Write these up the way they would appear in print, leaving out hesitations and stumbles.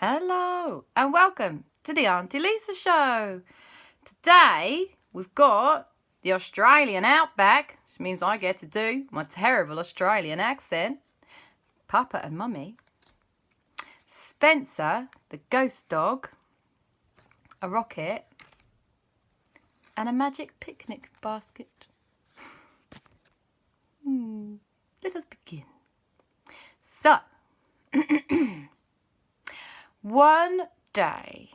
Hello and welcome to the Aunty Lisa show. Today we've got the Australian outback, which means I get to do my terrible Australian accent. Papa and Mummy. Spencer, the ghost dog. A rocket. And a magic picnic basket. Let us begin. So, one day,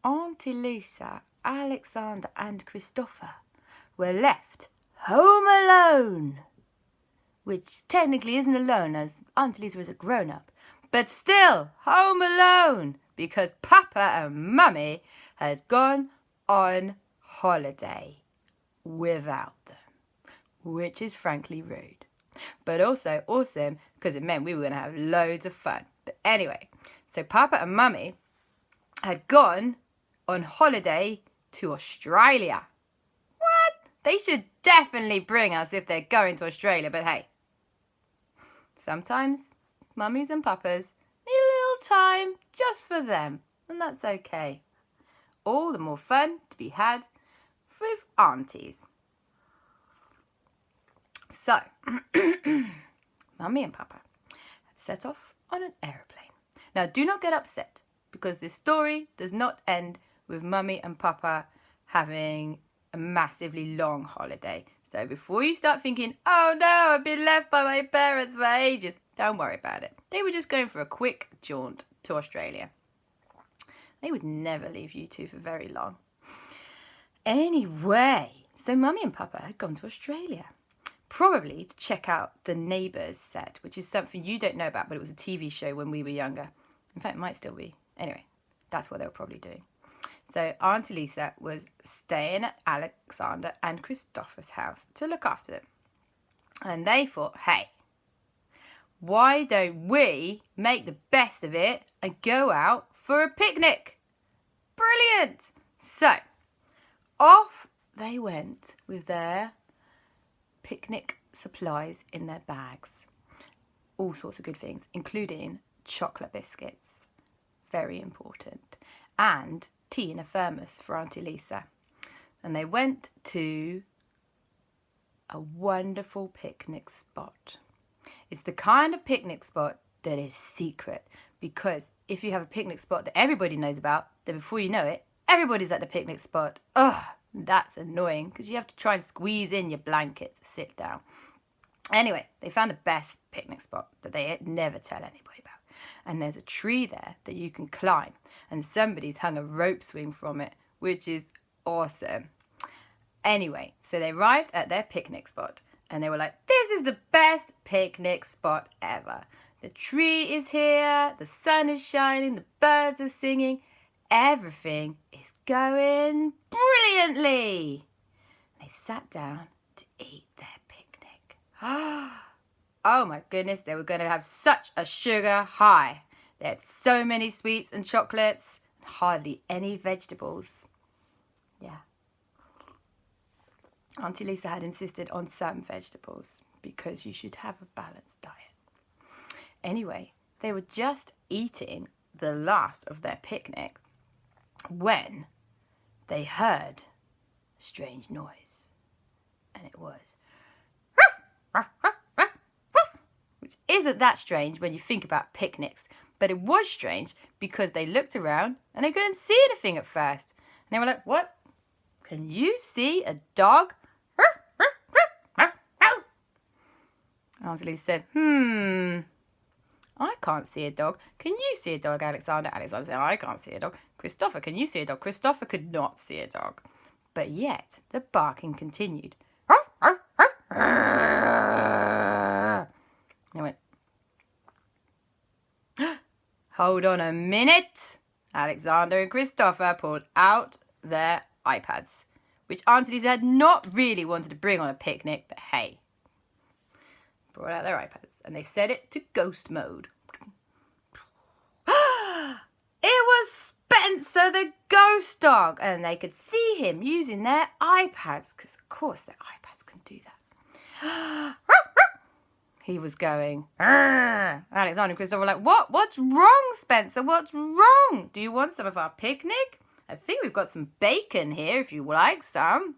Aunty Lisa, Aleksander and Kristoffer were left home alone. Which technically isn't alone, as Aunty Lisa is a grown-up, but still home alone because Papa and Mummy had gone on holiday without them, which is frankly rude, but also awesome because it meant we were going to have loads of fun. But anyway, so Papa and Mummy had gone on holiday to Australia. What? They should definitely bring us if they're going to Australia, but hey, sometimes mummies and papas need a little time just for them, and that's okay. All the more fun to be had with aunties. So, Mummy and Papa had set off on an aeroplane. Now, do not get upset, because this story does not end with Mummy and Papa having a massively long holiday. So before you start thinking, oh no, I've been left by my parents for ages, don't worry about it. They were just going for a quick jaunt to Australia. They would never leave you two for very long. Anyway, so Mummy and Papa had gone to Australia. Probably to check out the Neighbours set, which is something you don't know about, but it was a TV show when we were younger. In fact, it might still be. Anyway, that's what they were probably doing. So Aunty Lisa was staying at Aleksander and Kristoffer's house to look after them. And they thought, hey, why don't we make the best of it and go out for a picnic? Brilliant! So, off they went with their picnic supplies in their bags. All sorts of good things, including chocolate biscuits. Very important. And tea in a thermos for Aunty Lisa. And they went to a wonderful picnic spot. It's the kind of picnic spot that is secret, because if you have a picnic spot that everybody knows about, then before you know it, everybody's at the picnic spot. Ugh, that's annoying because you have to try and squeeze in your blanket to sit down. Anyway, they found the best picnic spot that they never tell anybody about. And there's a tree there that you can climb, and somebody's hung a rope swing from it, which is awesome. Anyway, so they arrived at their picnic spot and they were like, this is the best picnic spot ever. The tree is here, the sun is shining, the birds are singing, everything is going brilliantly. They sat down to eat their picnic. Oh my goodness, they were going to have such a sugar high. They had so many sweets and chocolates, and hardly any vegetables. Yeah. Aunty Lisa had insisted on some vegetables because you should have a balanced diet. Anyway, they were just eating the last of their picnic when they heard a strange noise. And it was which isn't that strange when you think about picnics, but it was strange because they looked around and they couldn't see anything at first. And they were like, what? Can you see a dog? Aunty Lisa said, I can't see a dog. Can you see a dog, Aleksander? Aleksander said, I can't see a dog. Kristoffer, can you see a dog? Kristoffer could not see a dog. But yet, the barking continued. And I went, hold on a minute. Aleksander and Kristoffer pulled out their iPads, which Aunty Lisa had not really wanted to bring on a picnic, but hey, brought out their iPads and they set it to ghost mode. It was Spencer the ghost dog, and they could see him using their iPads because, of course, their iPads can do that. he was going. Arr! Aleksander and Kristoffer were like, what? What's wrong, Spencer? What's wrong? Do you want some of our picnic? I think we've got some bacon here if you like some.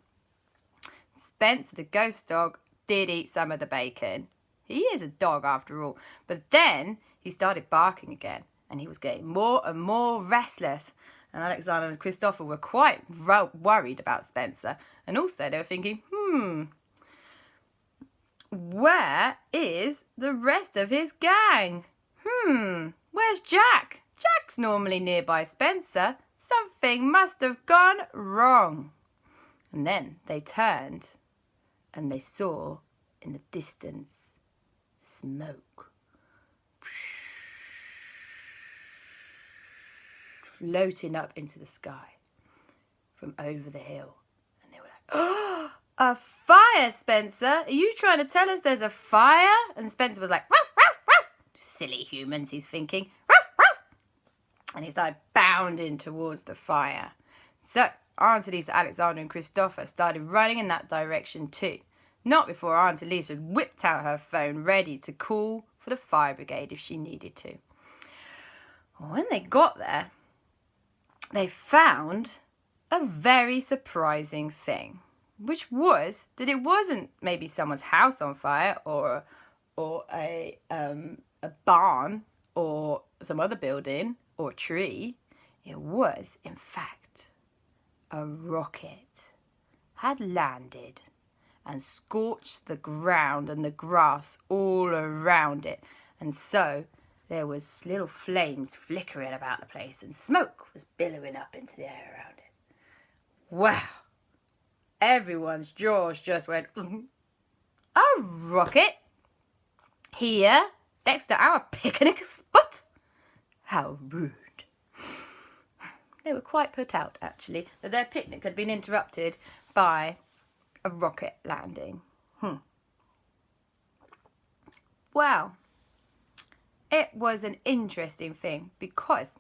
Spencer, the ghost dog, did eat some of the bacon. He is a dog after all. But then he started barking again, and he was getting more and more restless. And Aleksander and Kristoffer were quite worried about Spencer. And also they were thinking, where is the rest of his gang? Where's Jack? Jack's normally nearby Spencer. Something must have gone wrong. And then they turned and they saw in the distance smoke floating up into the sky from over the hill. And they were like, oh, a fire, Spencer. Are you trying to tell us there's a fire? And Spencer was like, ruff, ruff, ruff. Silly humans, he's thinking. Ruff, ruff. And he started bounding towards the fire. So Aunty Lisa, Aleksander and Kristoffer started running in that direction too. Not before Aunty Lisa had whipped out her phone ready to call for the fire brigade if she needed to. When they got there, they found a very surprising thing, which was that it wasn't maybe someone's house on fire or a barn or some other building or a tree. It was, in fact, a rocket had landed and scorched the ground and the grass all around it. And so there was little flames flickering about the place and smoke was billowing up into the air around it. Wow! Everyone's jaws just went, a rocket? Here, next to our picnic spot? How rude. They were quite put out, actually, that their picnic had been interrupted by a rocket landing. Well, it was an interesting thing because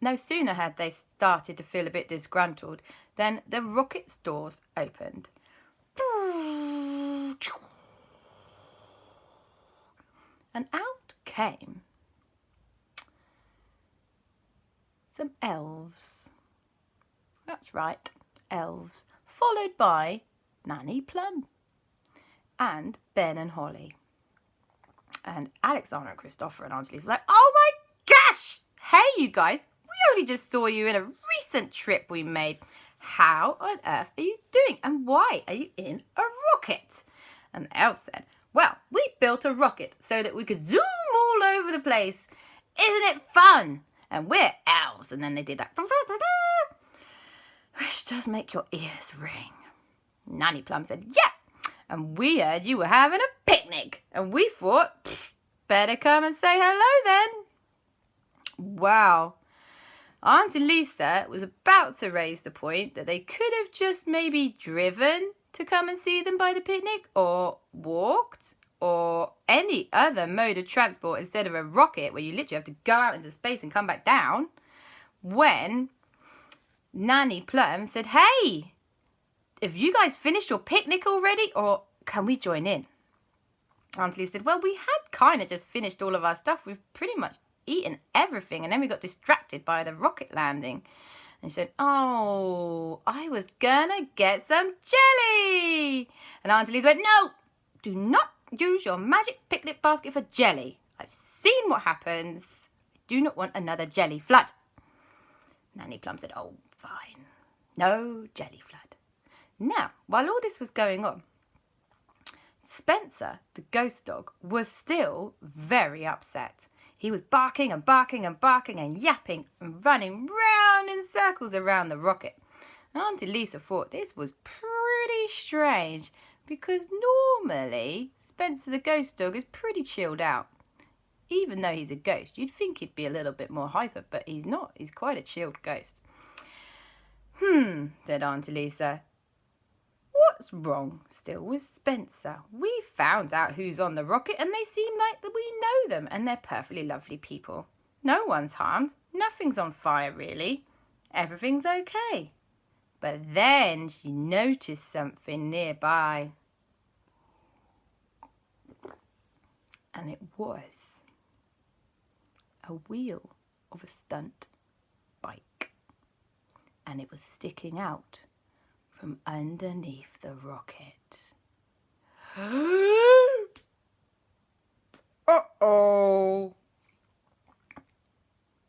no sooner had they started to feel a bit disgruntled than the rocket's doors opened. And out came some elves. That's right, elves. Followed by Nanny, Plumb, and Ben and Holly. And Aleksander and Kristoffer and Aunty Lisa were like, oh my gosh! Hey, you guys, we only just saw you in a recent trip we made. How on earth are you doing? And why are you in a rocket? And the elf said, well, we built a rocket so that we could zoom all over the place. Isn't it fun? And we're elves. And then they did that, which does make your ears ring. Nanny Plumb said, yeah. And we heard you were having a picnic. And we thought, better come and say hello then. Wow. Aunty Lisa was about to raise the point that they could have just maybe driven to come and see them by the picnic, or walked, or any other mode of transport instead of a rocket where you literally have to go out into space and come back down, when Nanny Plumb said, hey, have you guys finished your picnic already, or can we join in? Aunty Lisa said, well, we had kind of just finished all of our stuff. We've pretty much eaten everything, and then we got distracted by the rocket landing. And she said, oh, I was gonna get some jelly. And Aunty Lisa went, no, do not use your magic picnic basket for jelly. I've seen what happens. I do not want another jelly flood. Nanny Plumb said, oh, fine. No jelly flood. Now, while all this was going on, Spencer, the ghost dog, was still very upset. He was barking and barking and barking and yapping and running round in circles around the rocket. Aunty Lisa thought this was pretty strange because normally Spencer the ghost dog is pretty chilled out. Even though he's a ghost, you'd think he'd be a little bit more hyper, but he's not. He's quite a chilled ghost. Said Aunty Lisa. What's wrong still with Spencer? We found out who's on the rocket and they seem like that we know them and they're perfectly lovely people. No one's harmed. Nothing's on fire really. Everything's okay. But then she noticed something nearby. And it was a wheel of a stunt bike. And it was sticking out from underneath the rocket. Uh-oh.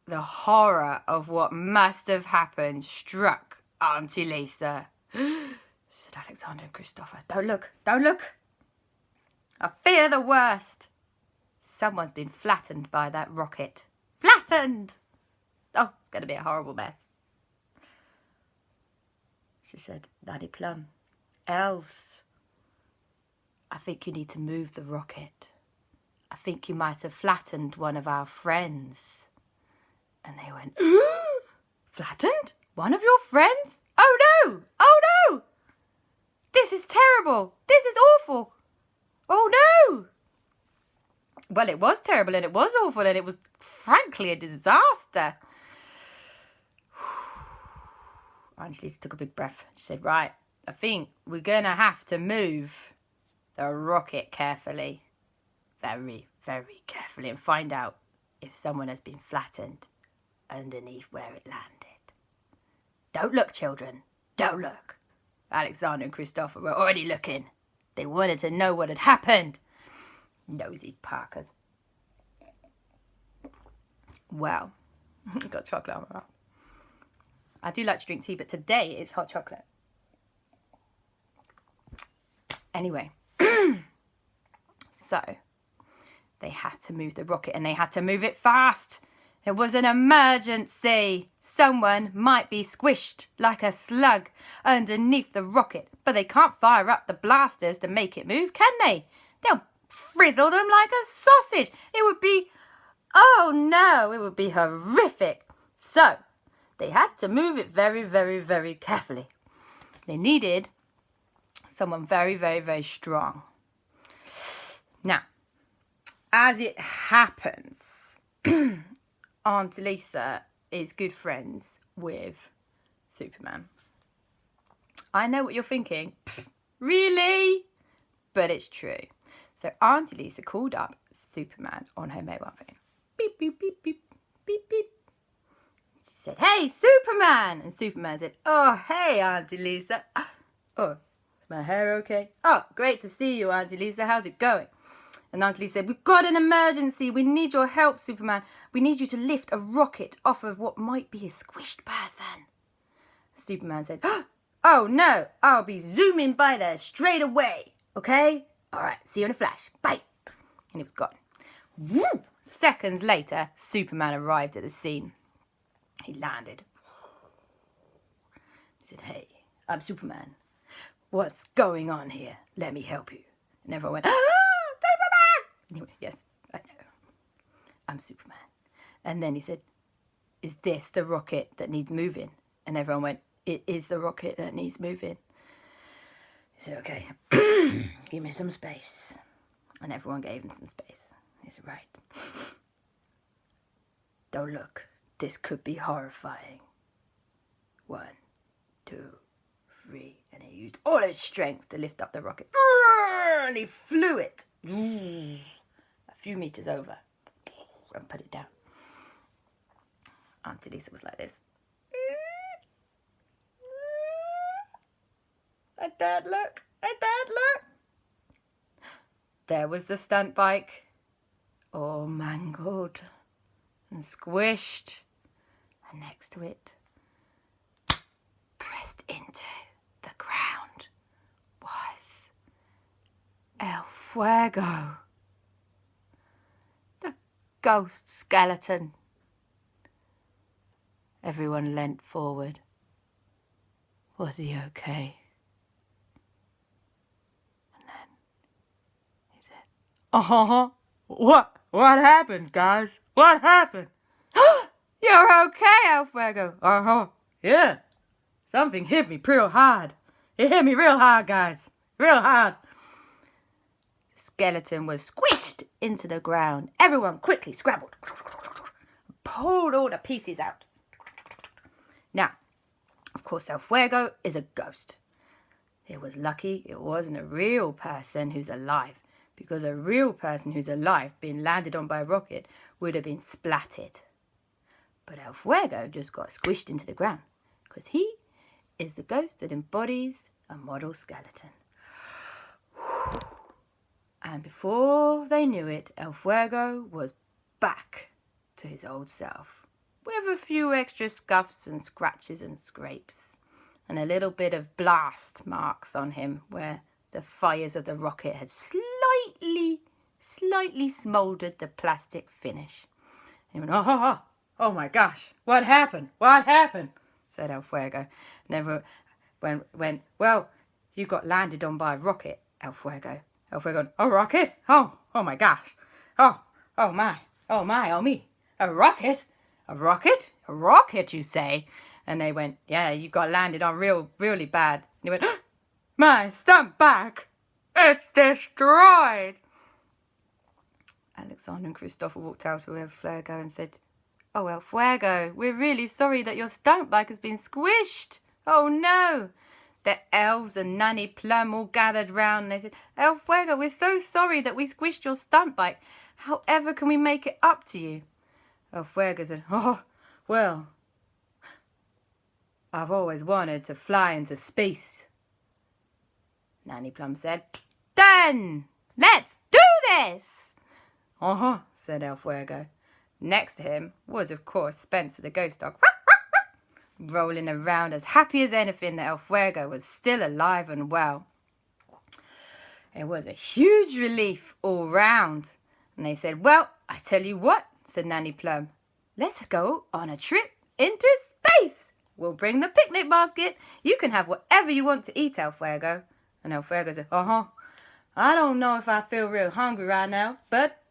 The horror of what must have happened struck Aunty Lisa. Said Aleksander and Kristoffer, "Don't look, don't look. I fear the worst. Someone's been flattened by that rocket. Flattened! Oh, it's going to be a horrible mess." She said, "Nanny Plumb, elves, I think you need to move the rocket. I think you might have flattened one of our friends." And they went, "Flattened? One of your friends? Oh no! Oh no! This is terrible! This is awful! Oh no!" Well, it was terrible and it was awful and it was frankly a disaster. Aunty Lisa took a big breath. She said, "Right, I think we're going to have to move the rocket carefully. Very, very carefully, and find out if someone has been flattened underneath where it landed. Don't look, children. Don't look." Aleksander and Kristoffer were already looking. They wanted to know what had happened. Nosy Parkers. Well, got chocolate on my mouth. I do like to drink tea, but today it's hot chocolate. Anyway, so they had to move the rocket and they had to move it fast. It was an emergency. Someone might be squished like a slug underneath the rocket, but they can't fire up the blasters to make it move, can they? They'll frizzle them like a sausage. It would be, oh no, it would be horrific. So they had to move it very, very, very carefully. They needed someone very, very, very strong. Now, as it happens, Aunty Lisa is good friends with Superman. I know what you're thinking. Really? But it's true. So Aunty Lisa called up Superman on her mobile phone. Beep, beep, beep, beep, beep, beep. She said, "Hey, Superman!" And Superman said, "Oh, hey, Aunty Lisa. Oh, is my hair okay? Oh, great to see you, Aunty Lisa. How's it going?" And Aunty Lisa said, "We've got an emergency. We need your help, Superman. We need you to lift a rocket off of what might be a squished person." Superman said, "Oh, no. I'll be zooming by there straight away. Okay? All right. See you in a flash. Bye." And he was gone. Woo! Seconds later, Superman arrived at the scene. He landed. He said, "Hey, I'm Superman. What's going on here? Let me help you." And everyone went, "Ah, Superman!" And he went, "Yes, I know. I'm Superman." And then he said, "Is this the rocket that needs moving?" And everyone went, "It is the rocket that needs moving." He said, "Okay, give me some space." And everyone gave him some space. He said, "Right. Don't look. This could be horrifying. 1, 2, 3. And he used all his strength to lift up the rocket. And he flew it a few meters over and put it down. Aunty Lisa was like this. "At Dad, look. At Dad, look." There was the stunt bike, all mangled and squished. And next to it, pressed into the ground, was El Fuego, the ghost skeleton. Everyone leant forward. Was he okay? And then he said, What happened, guys? What happened?" "You're okay, El Fuego." Yeah. Something hit me real hard. It hit me real hard, guys. Real hard." The skeleton was squished into the ground. Everyone quickly scrambled. Pulled all the pieces out. Now, of course, El Fuego is a ghost. It was lucky it wasn't a real person who's alive, because a real person who's alive being landed on by a rocket would have been splattered. But El Fuego just got squished into the ground because he is the ghost that embodies a model skeleton. And before they knew it, El Fuego was back to his old self, with a few extra scuffs and scratches and scrapes, and a little bit of blast marks on him where the fires of the rocket had slightly smouldered the plastic finish. And he went, oh my gosh, what happened? What happened? Said El Fuego. Never went, well, you got landed on by a rocket, El Fuego. El Fuego, a rocket? Oh my gosh. Oh me. A rocket? A rocket? A rocket, you say? And they went, yeah, you got landed on really bad. And he went, my stump back. It's destroyed. Aleksander and Kristoffer walked out to El Fuego and said, oh, El Fuego, we're really sorry that your stunt bike has been squished. Oh, no. The elves and Nanny Plumb all gathered round and they said, El Fuego, we're so sorry that we squished your stunt bike. However can we make it up to you? El Fuego said, oh, well, I've always wanted to fly into space. Nanny Plumb said, then let's do this. Said El Fuego. Next to him was, of course, Spencer the ghost dog, rolling around as happy as anything that El Fuego was still alive and well. It was a huge relief all round. And they said, well, I tell you what, said Nanny Plumb, let's go on a trip into space. We'll bring the picnic basket. You can have whatever you want to eat, El Fuego. And El Fuego said, I don't know if I feel real hungry right now, but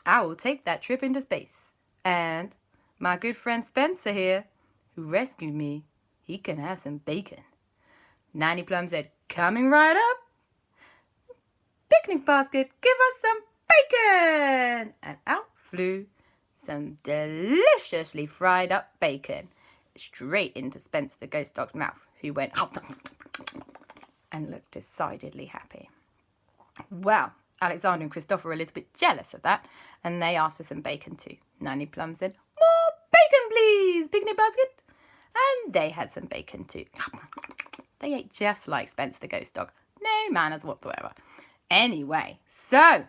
I will take that trip into space. And my good friend Spencer here, who rescued me, he can have some bacon. Nanny Plumb said, coming right up. Picnic basket, give us some bacon. And out flew some deliciously fried up bacon straight into Spencer the ghost dog's mouth, who went and looked decidedly happy. Well, Aleksander and Kristoffer were a little bit jealous of that, and they asked for some bacon too. Nanny Plumb said, more bacon please, picnic basket. And they had some bacon too. They ate just like Spencer the ghost dog. No manners whatsoever. Anyway, so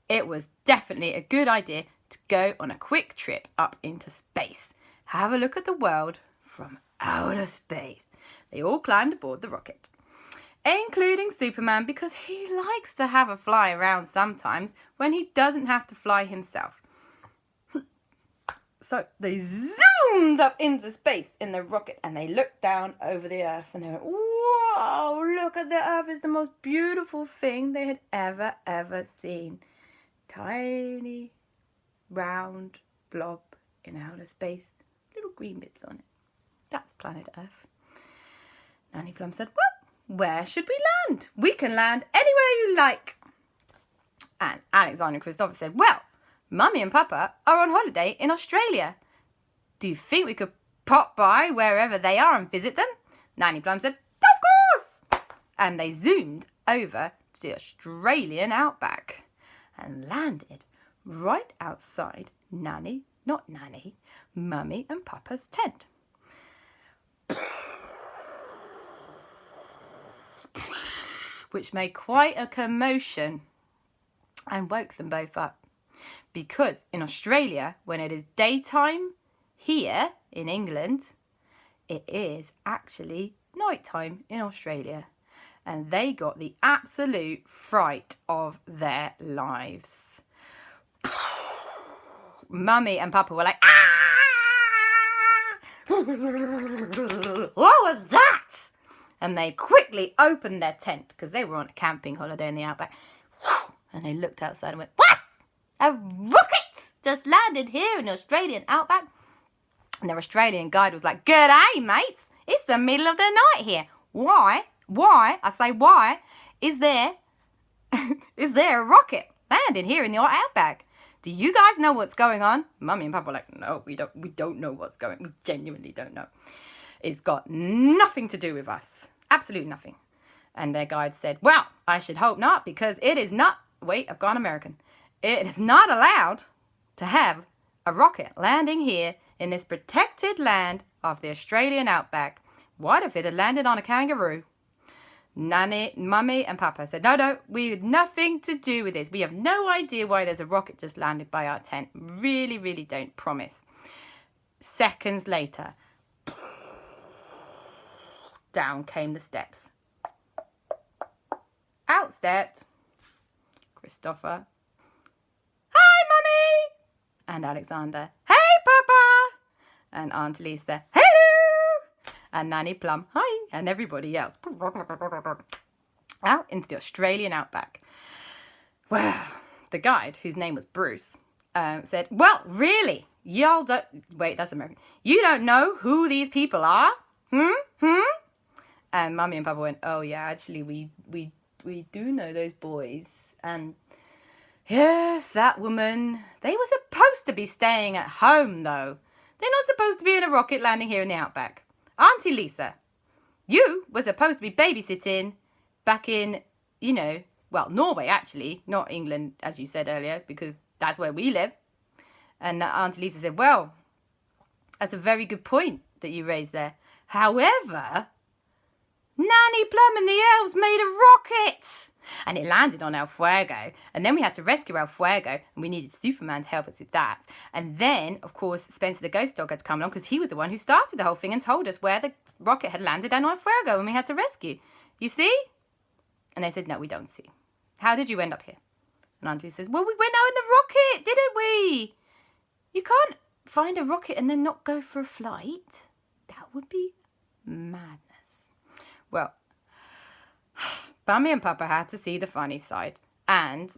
it was definitely a good idea to go on a quick trip up into space. Have a look at the world from outer space. They all climbed aboard the rocket, including Superman, because he likes to have a fly around sometimes when he doesn't have to fly himself. So they zoomed up into space in the rocket and they looked down over the earth and they went, whoa, look at the earth. It's the most beautiful thing they had ever seen. Tiny, round blob in outer space, little green bits on it. That's planet Earth. Nanny Plumb said, well, where should we land? We can land anywhere you like. And Aleksander and Kristoffer said, well, Mummy and Papa are on holiday in Australia. Do you think we could pop by wherever they are and visit them? Nanny Plumb said, of course. And they zoomed over to the Australian outback and landed right outside Mummy and Papa's tent. Which made quite a commotion and woke them both up. Because in Australia, when it is daytime, here in England, it is actually nighttime in Australia. And they got the absolute fright of their lives. Mummy and Papa were like, what was that? And they quickly opened their tent because they were on a camping holiday in the outback. And they looked outside and went, what? A rocket just landed here in the Australian outback? And their Australian guide was like, g'day, mates. It's the middle of the night here. Why? I say, why is there a rocket landed here in the outback? Do you guys know what's going on? Mummy and Papa were like, no, we don't know what's going on. We genuinely don't know. It's got nothing to do with us. Absolutely nothing. And their guide said, well, I should hope not, because it is not, wait, I've gone American. It is not allowed to have a rocket landing here in this protected land of the Australian outback. What if it had landed on a kangaroo? Nanny, Mummy and Papa said, no, we had nothing to do with this. We have no idea why there's a rocket just landed by our tent. Really, really don't, promise. Seconds later, down came the steps. Out stepped Kristoffer. Hi, Mummy! And Aleksander. Hey, Papa! And Aunty Lisa. Hello! And Nanny Plumb. Hi! And everybody else. Out into the Australian outback. Well, the guide, whose name was Bruce, said, well, really? Y'all don't... Wait, that's American. You don't know who these people are? And Mummy and Papa went, oh, yeah, actually, we do know those boys. And yes, that woman, they were supposed to be staying at home, though. They're not supposed to be in a rocket landing here in the outback. Aunty Lisa, you were supposed to be babysitting back in, Norway, actually, not England, as you said earlier, because that's where we live. And Aunty Lisa said, well, that's a very good point that you raised there. However, Nanny, Plumb and the elves made a rocket, and it landed on El Fuego, and then we had to rescue El Fuego, and we needed Superman to help us with that. And then, of course, Spencer the ghost dog had to come along because he was the one who started the whole thing and told us where the rocket had landed on El Fuego, and we had to rescue. You see? And they said, no, we don't see. How did you end up here? And Auntie says, well, we went out in the rocket, didn't we? You can't find a rocket and then not go for a flight. That would be madness. Well, Mummy and Papa had to see the funny side. And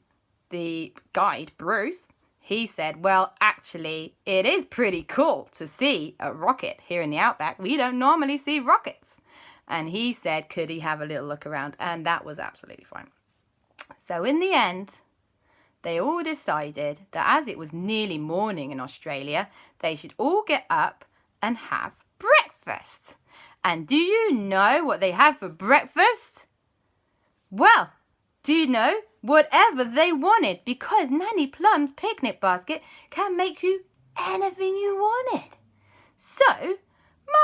the guide, Bruce, he said, well, actually, it is pretty cool to see a rocket here in the outback. We don't normally see rockets. And he said, could he have a little look around? And that was absolutely fine. So in the end, they all decided that as it was nearly morning in Australia, they should all get up and have breakfast. And do you know what they had for breakfast? Well, do you know? Whatever they wanted, because Nanny Plumb's picnic basket can make you anything you wanted. So,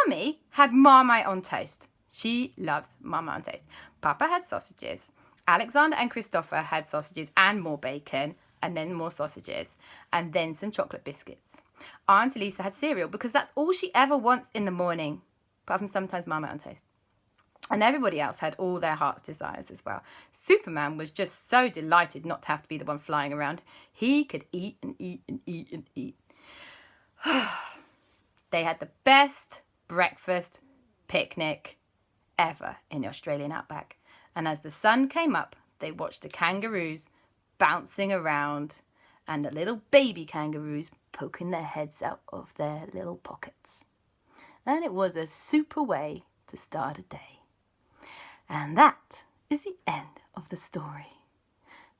Mummy had Marmite on toast. She loves Marmite on toast. Papa had sausages. Aleksander and Kristoffer had sausages and more bacon, and then more sausages, and then some chocolate biscuits. Aunty Lisa had cereal because that's all she ever wants in the morning, apart from sometimes Marmite on toast. And everybody else had all their heart's desires as well. Superman was just so delighted not to have to be the one flying around. He could eat and eat and eat and eat. They had the best breakfast picnic ever in the Australian outback. And as the sun came up, they watched the kangaroos bouncing around and the little baby kangaroos poking their heads out of their little pockets. And it was a super way to start a day. And that is the end of the story.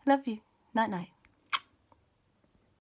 Love you. Night night.